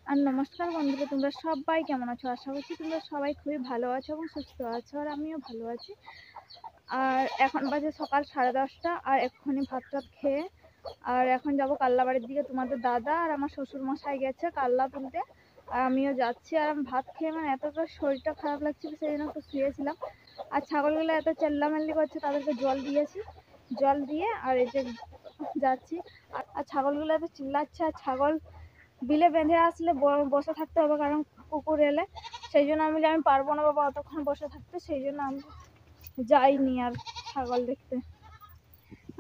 আর নমস্কার বন্ধুরা, তোমরা সবাই কেমন আছো? আশা করছি তোমরা সবাই খুবই ভালো আছো এবং সুস্থ আছো, আর আমিও ভালো আছি। আর এখন বাজে সকাল 10:30, আর এক্ষুনি ভাত টাত খেয়ে আর এখন যাব কাল্লা বাড়ির দিকে। তোমাদের দাদা আর আমার শ্বশুর মশাই গেছে কাল্লা তুলতে, আর আমিও যাচ্ছি। আর আমি ভাত খেয়ে এতটা শরীরটা খারাপ লাগছিল, সেই জন্য একটু শুয়েছিলাম। আর ছাগলগুলো এত চেল্লামেল্লি করছে, তাদেরকে জল দিয়েছি, জল দিয়ে আর এই যে যাচ্ছি। আর ছাগলগুলো এত চিল্লাচ্ছে, আর ছাগল বিলে বেঁধে আসলে বসে থাকতে হবে, কারণ কুকুর এলে। সেই জন্য আমি পারবো না বাবা অতক্ষণ বসে থাকতে, সেই জন্য আমি যাইনি আর ছাগল দেখতে।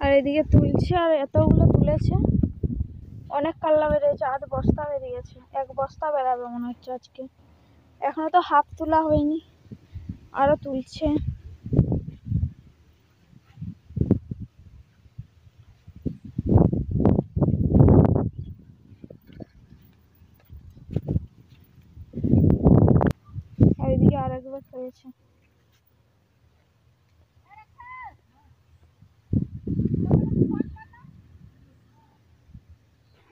আর এদিকে তুলছে, আর এতগুলো তুলেছে, অনেক কাল্লা বেরিয়েছে, 8 বস্তা বেরিয়েছে। 1 বস্তা বেরাবে মনে হচ্ছে আজকে। এখনো তো হাফ তোলা হয়নি, আরো তুলছে। আর এদিকে আরেকবার হয়েছে।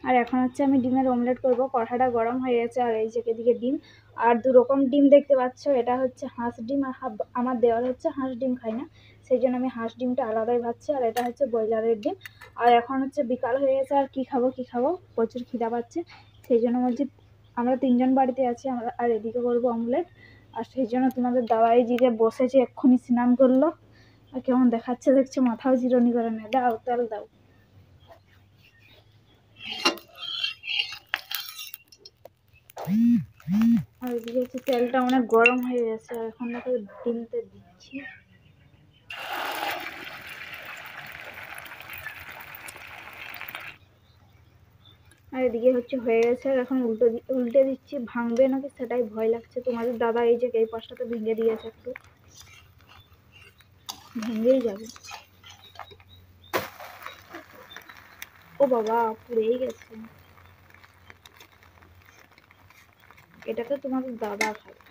আর এখন হচ্ছে আমি ডিমের অমলেট করব। কড়াটা গরম হয়ে গেছে, আর এই যে এদিকে ডিম, আর 2 রকম ডিম দেখতে পাচ্ছ। এটা হচ্ছে হাঁস ডিম, আর আমার দেওয়ার হচ্ছে হাঁস ডিম খাই না, সেই জন্য আমি হাঁস ডিমটা আলাদাই ভাবছি। আর এটা হচ্ছে ব্রয়লারের ডিম। আর এখন হচ্ছে বিকাল হয়ে গেছে, আর কি খাবো, প্রচুর খিদা পাচ্ছে। সেই জন্য বলছি, আমরা 3 জন বাড়িতে আছি, আমরা আর এদিকে করবো অমলেট। আর সেই জন্য তোমাদের দাওয়াই দিকে বসেছে, এক্ষুনি স্নান করলো, আর কেমন দেখাচ্ছে দেখছো, মাথাও জিরনি করে নেয়। দাও তেল দাও। আর এদিকে হচ্ছে তেলটা অনেক গরম হয়ে গেছে, আর এখন দেখো ডিমটা দিচ্ছি। আর এদিকে হচ্ছে হয়ে গেছে, আর এখন উল্টে দিচ্ছি। ভাঙবে নাকি সেটাই ভয় লাগছে। তোমাদের দাদা এই যে এই পাশটাতে ভেঙে দিয়েছে, একটু ভেঙেই যাবে। ও বাবা, পুড়েই গেছে। এটাকে তোমাদের দাদা খাবে।